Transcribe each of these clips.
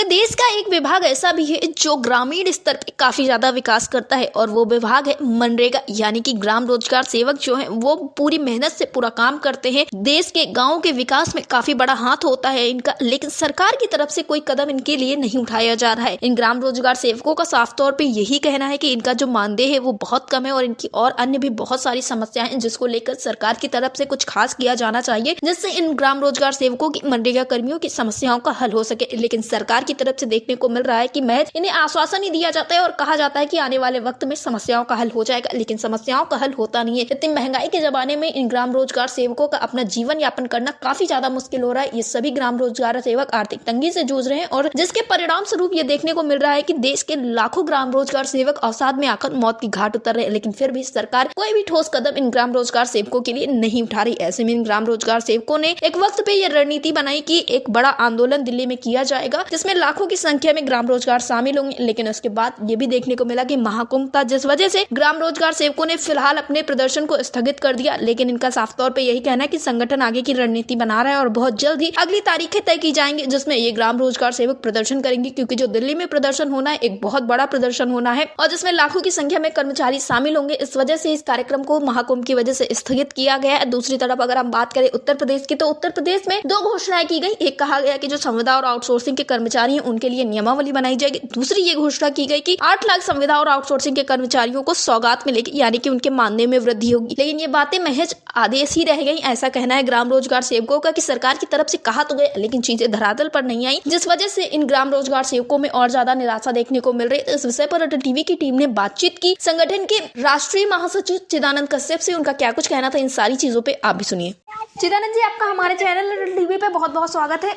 देश का एक विभाग ऐसा भी है जो ग्रामीण स्तर पे काफी ज्यादा विकास करता है और वो विभाग है मनरेगा, यानी कि ग्राम रोजगार सेवक जो है वो पूरी मेहनत से पूरा काम करते हैं। देश के गांवों के विकास में काफी बड़ा हाथ होता है इनका, लेकिन सरकार की तरफ से कोई कदम इनके लिए नहीं उठाया जा रहा है। इन ग्राम रोजगार सेवकों का साफ तौर पे यही कहना है कि इनका जो मानदेय है वो बहुत कम है और इनकी और अन्य भी बहुत सारी समस्याएं हैं जिसको लेकर सरकार की तरफ से कुछ खास किया जाना चाहिए, जिससे इन ग्राम रोजगार सेवकों की, मनरेगा कर्मियों की समस्याओं का हल हो सके। लेकिन सरकार की तरफ से देखने को मिल रहा है कि महज इन्हें आश्वासन ही दिया जाता है और कहा जाता है कि आने वाले वक्त में समस्याओं का हल हो जाएगा, लेकिन समस्याओं का हल होता नहीं है। इतनी महंगाई के जमाने में इन ग्राम रोजगार सेवकों का अपना जीवन यापन करना काफी ज्यादा मुश्किल हो रहा है। ये सभी ग्राम रोजगार सेवक आर्थिक तंगी से जूझ रहे हैं और जिसके परिणाम स्वरूप ये देखने को मिल रहा है कि देश के लाखों ग्राम रोजगार सेवक अवसाद में आकर मौत की घाट उतर रहे हैं, लेकिन फिर भी सरकार कोई भी ठोस कदम इन ग्राम रोजगार सेवकों के लिए नहीं उठा रही। ऐसे में इन ग्राम रोजगार सेवकों ने एक वक्त पे ये रणनीति बनाई कि एक बड़ा आंदोलन दिल्ली में किया जाएगा जिसमें लाखों की संख्या में ग्राम रोजगार शामिल होंगे। लेकिन उसके बाद ये भी देखने को मिला कि महाकुंभ था, जिस वजह से ग्राम रोजगार सेवकों ने फिलहाल अपने प्रदर्शन को स्थगित कर दिया। लेकिन इनका साफ तौर पे यही कहना है कि संगठन आगे की रणनीति बना रहा है और बहुत जल्द ही अगली तारीखें तय की जाएंगी जिसमें ये ग्राम रोजगार सेवक प्रदर्शन करेंगे, क्योंकि जो दिल्ली में प्रदर्शन होना है एक बहुत बड़ा प्रदर्शन होना है और जिसमें लाखों की संख्या में कर्मचारी शामिल होंगे। इस वजह से इस कार्यक्रम को महाकुंभ की वजह से स्थगित किया गया है। दूसरी तरफ अगर हम बात करें उत्तर प्रदेश की, तो उत्तर प्रदेश में दो घोषणाएं की गई। एक कहा गया कि जो संविदा और आउटसोर्सिंग के कर्मचारी हैं उनके लिए नियमावली बनाई जाएगी। दूसरी ये घोषणा की गई कि 8 लाख संविदा और आउटसोर्सिंग के कर्मचारियों को सौगात मिलेगी, यानी कि उनके मानदेय में वृद्धि होगी। लेकिन ये बातें महज आदेश ही रह गई, ऐसा कहना है ग्राम रोजगार सेवकों का कि सरकार की तरफ से कहा तो गया लेकिन चीजें धरातल पर नहीं आई, जिस वजह से इन ग्राम रोजगार सेवकों में और ज्यादा निराशा देखने को मिल रही है। इस विषय पर अटल टीवी की टीम ने बातचीत की संगठन के राष्ट्रीय महासचिव चिदानंद कश्यप से। उनका क्या कुछ कहना था इन सारी चीजों पे आप भी सुनिए। चिदानंद जी, आपका हमारे चैनल अटल टीवी पे बहुत बहुत स्वागत है।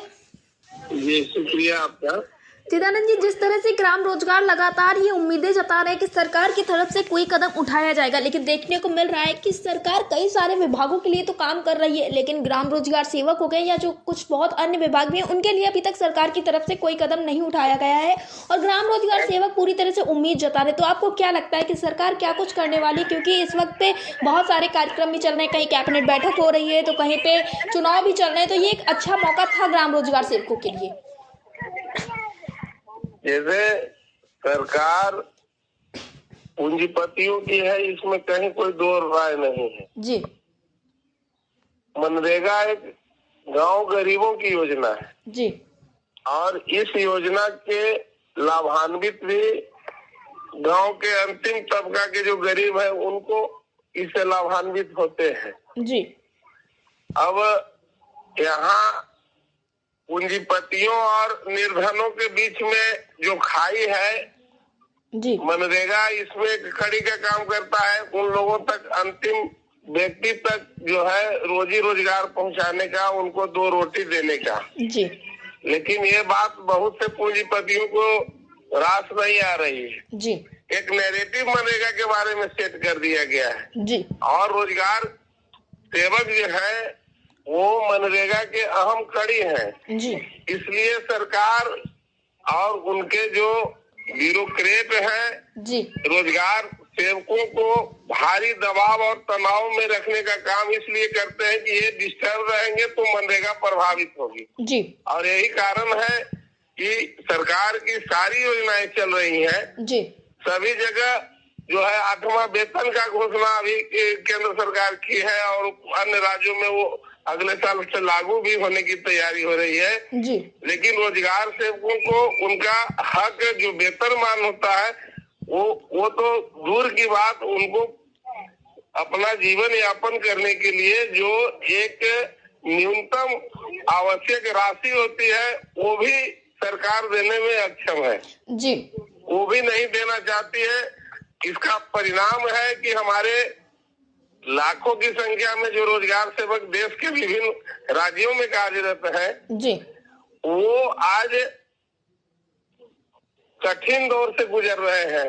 जी शुक्रिया आपका। चिदानंद जी, जिस तरह से ग्राम रोजगार लगातार ये उम्मीदें जता रहे हैं कि सरकार की तरफ से कोई कदम उठाया जाएगा, लेकिन देखने को मिल रहा है कि सरकार कई सारे विभागों के लिए तो काम कर रही है, लेकिन ग्राम रोजगार सेवक हो गए या जो कुछ बहुत अन्य विभाग भी हैं उनके लिए अभी तक सरकार की तरफ से कोई कदम नहीं उठाया गया है और ग्राम रोजगार सेवक पूरी तरह से उम्मीद जता रहे। तो आपको क्या लगता है कि सरकार क्या कुछ करने वाली, क्योंकि इस वक्त पे बहुत सारे कार्यक्रम भी चल रहे हैं, कहीं कैबिनेट बैठक हो रही है तो कहीं पे चुनाव भी चल रहे हैं, तो ये एक अच्छा मौका था ग्राम रोजगार सेवकों के लिए। जैसे सरकार पूंजीपतियों की है, इसमें कहीं कोई दो राय नहीं है जी। मनरेगा एक गांव गरीबों की योजना है जी, और इस योजना के लाभान्वित भी गांव के अंतिम तबका के जो गरीब है उनको इससे लाभान्वित होते हैं जी। अब यहाँ पूंजीपतियों और निर्धनों के बीच में जो खाई है जी, मनरेगा इसमें एक कड़ी का काम करता है, उन लोगों तक, अंतिम व्यक्ति तक जो है रोजी रोजगार पहुंचाने का, उनको 2 रोटी देने का जी। लेकिन ये बात बहुत से पूंजीपतियों को रास नहीं आ रही है जी, एक नैरेटिव मनरेगा के बारे में सेट कर दिया गया है जी। और रोजगार सेवक जो है वो मनरेगा के अहम कड़ी हैं जी, इसलिए सरकार और उनके जो ब्यूरोक्रेट हैं जी। रोजगार सेवकों को भारी दबाव और तनाव में रखने का काम इसलिए करते हैं कि ये डिस्टर्ब रहेंगे तो मनरेगा प्रभावित होगी जी। और यही कारण है कि सरकार की सारी योजनाएं चल रही हैं जी। सभी जगह जो है 8वां वेतन का घोषणा अभी केंद्र सरकार की है और अन्य राज्यों में वो अगले साल से लागू भी होने की तैयारी हो रही है जी। लेकिन रोजगार सेवकों को उनका हक जो वेतनमान होता है वो तो दूर की बात, उनको अपना जीवन यापन करने के लिए जो एक न्यूनतम आवश्यक राशि होती है वो भी सरकार देने में अक्षम है जी। वो भी नहीं देना चाहती है। इसका परिणाम है कि हमारे लाखों की संख्या में जो रोजगार सेवक देश के विभिन्न राज्यों में कार्यरत हैं जी, वो आज कठिन दौर से गुजर रहे हैं,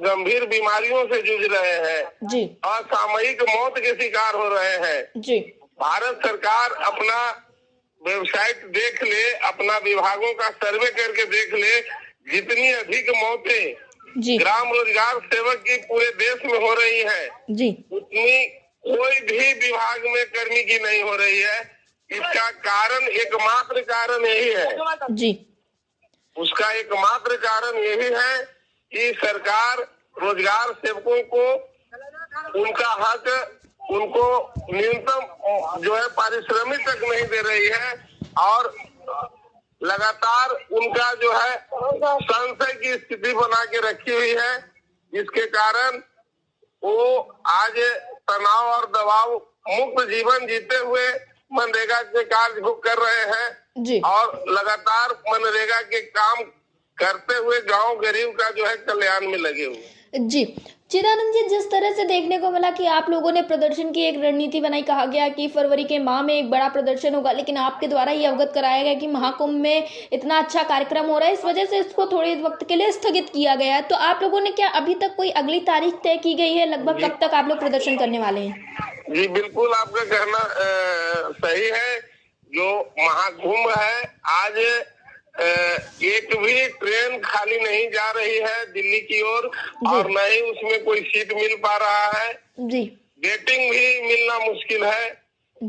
गंभीर बीमारियों से जूझ रहे हैं जी, असामयिक मौत के शिकार हो रहे हैं जी। भारत सरकार अपना वेबसाइट देख ले, अपना विभागों का सर्वे करके देख ले, जितनी अधिक मौतें जी, ग्राम रोजगार सेवक की पूरे देश में हो रही है जी, उतनी कोई भी विभाग में कर्मी की नहीं हो रही है। इसका कारण, एकमात्र कारण यही है जी, उसका एकमात्र कारण यही है कि सरकार रोजगार सेवकों को उनका हक, उनको न्यूनतम जो है पारिश्रमिक तक नहीं दे रही है और लगातार उनका जो है संशय की स्थिति बना के रखी हुई है, जिसके कारण वो आज तनाव और दबाव मुक्त जीवन जीते हुए मनरेगा के कार्य को कर रहे हैं जी। और लगातार मनरेगा के काम करते हुए गांव गरीब का जो है कल्याण में लगे हुए। जी चिदानंद जी, जिस तरह से देखने को मिला कि आप लोगों ने प्रदर्शन की एक रणनीति बनाई, कहा गया कि फरवरी के माह में एक बड़ा प्रदर्शन होगा, लेकिन आपके द्वारा ये अवगत कराया गया कि महाकुंभ में इतना अच्छा कार्यक्रम हो रहा है, इस वजह से इसको थोड़े वक्त के लिए स्थगित किया गया है। तो आप लोगों ने क्या अभी तक कोई अगली तारीख तय की गई है? लगभग कब तक आप लोग प्रदर्शन करने वाले हैं? जी बिल्कुल, आपका कहना सही है। जो महाकुंभ है, आज एक भी ट्रेन खाली नहीं जा रही है दिल्ली की ओर और न ही उसमें कोई सीट मिल पा रहा है जी। वेटिंग भी मिलना मुश्किल है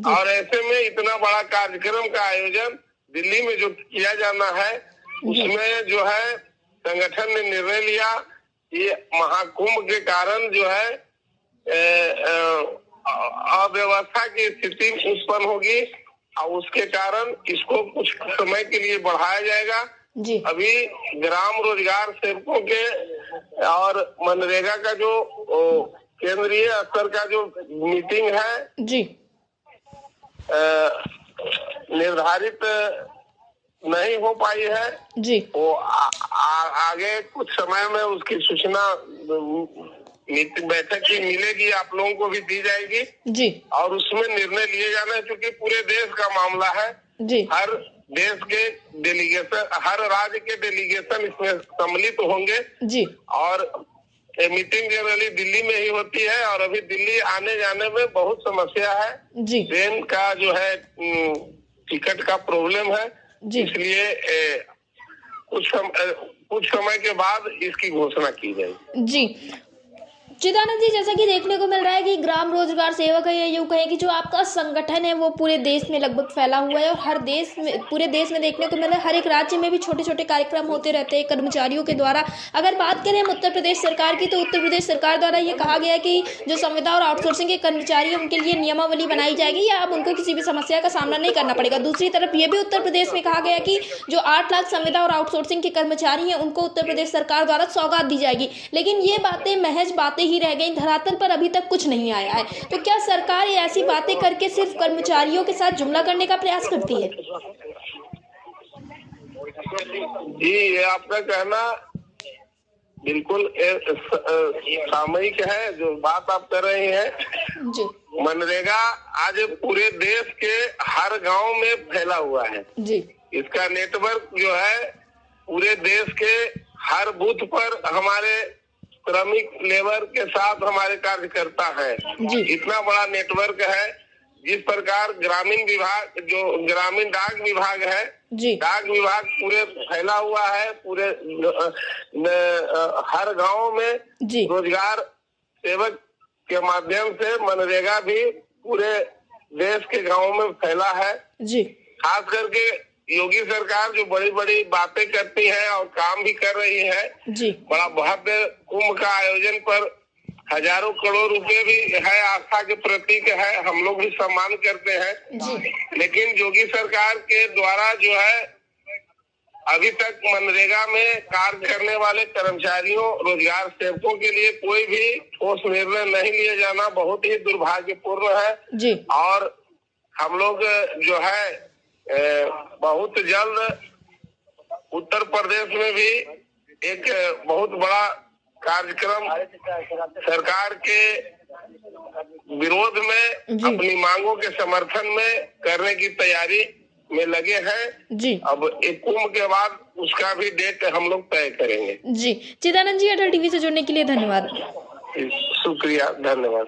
और ऐसे में इतना बड़ा कार्यक्रम का आयोजन दिल्ली में जो किया जाना है, उसमें जो है संगठन ने निर्णय लिया कि महाकुंभ के कारण जो है अव्यवस्था की स्थिति उत्पन्न होगी और उसके कारण इसको कुछ समय के लिए बढ़ाया जाएगा जी। अभी ग्राम रोजगार सेवकों के और मनरेगा का जो केंद्रीय स्तर का जो मीटिंग है जी निर्धारित नहीं हो पाई है जी। वो आगे कुछ समय में उसकी सूचना बैठक की मिलेगी, आप लोगों को भी दी जाएगी जी। और उसमें निर्णय लिए जाना है, क्योंकि पूरे देश का मामला है जी। हर देश के डेलीगेशन, हर राज्य के डेलीगेशन इसमें सम्मिलित होंगे जी। और मीटिंग जनरली दिल्ली में ही होती है और अभी दिल्ली आने जाने में बहुत समस्या है जी। ट्रेन का जो है टिकट का प्रॉब्लम है जी। इसलिए कुछ समय के बाद इसकी घोषणा की जाएगी जी। चिदानंद जी, जैसा कि देखने को मिल रहा है कि ग्राम रोजगार सेवक है, या यूँ कहें कि जो आपका संगठन है वो पूरे देश में लगभग फैला हुआ है और हर देश में, पूरे देश में देखने को मिल रहा है, हर एक राज्य में भी छोटे छोटे कार्यक्रम होते रहते हैं कर्मचारियों के द्वारा। अगर बात करें हम उत्तर प्रदेश सरकार की, तो उत्तर प्रदेश सरकार द्वारा ये कहा गया कि जो संविदा और आउटसोर्सिंग के कर्मचारी हैं उनके लिए नियमावली बनाई जाएगी या अब उनको किसी भी समस्या का सामना नहीं करना पड़ेगा। दूसरी तरफ ये भी उत्तर प्रदेश में कहा गया कि जो 8 लाख संविदा और आउटसोर्सिंग के कर्मचारी हैं उनको उत्तर प्रदेश सरकार द्वारा सौगात दी जाएगी, लेकिन ये बातें महज बातें ही रह गई, धरातल पर अभी तक कुछ नहीं आया है। तो क्या सरकार ऐसी बातें करके सिर्फ कर्मचारियों के साथ जुमला करने का प्रयास करती है? जी, ये आपका कहना बिल्कुल सामयिक है जो बात आप कर रहे हैं जी। मनरेगा आज पूरे देश के हर गांव में फैला हुआ है जी। इसका नेटवर्क जो है पूरे देश के हर बूथ पर हमारे श्रमिक लेबर के साथ हमारे कार्यकर्ता है जी। इतना बड़ा नेटवर्क है। जिस प्रकार ग्रामीण विभाग, जो ग्रामीण डाक विभाग है जी। डाक विभाग पूरे फैला हुआ है, पूरे हर गांव में जी। रोजगार सेवक के माध्यम से मनरेगा भी पूरे देश के गांवों में फैला है जी। खास करके योगी सरकार जो बड़ी बड़ी बातें करती है और काम भी कर रही है जी। बड़ा भव्य कुंभ का आयोजन पर हजारों करोड़ रुपए भी है, आस्था के प्रतीक है, हम लोग भी सम्मान करते हैं जी। लेकिन योगी सरकार के द्वारा जो है अभी तक मनरेगा में कार्य करने वाले कर्मचारियों, रोजगार सेवकों के लिए कोई भी ठोस निर्णय नहीं लिया जाना बहुत ही दुर्भाग्यपूर्ण है जी। और हम लोग जो है बहुत जल्द उत्तर प्रदेश में भी एक बहुत बड़ा कार्यक्रम सरकार के विरोध में अपनी मांगों के समर्थन में करने की तैयारी में लगे हैं जी। अब एक कुंभ के बाद उसका भी डेट हम लोग तय करेंगे जी। चिदानंद जी, अटल टीवी से जुड़ने के लिए धन्यवाद। शुक्रिया, धन्यवाद।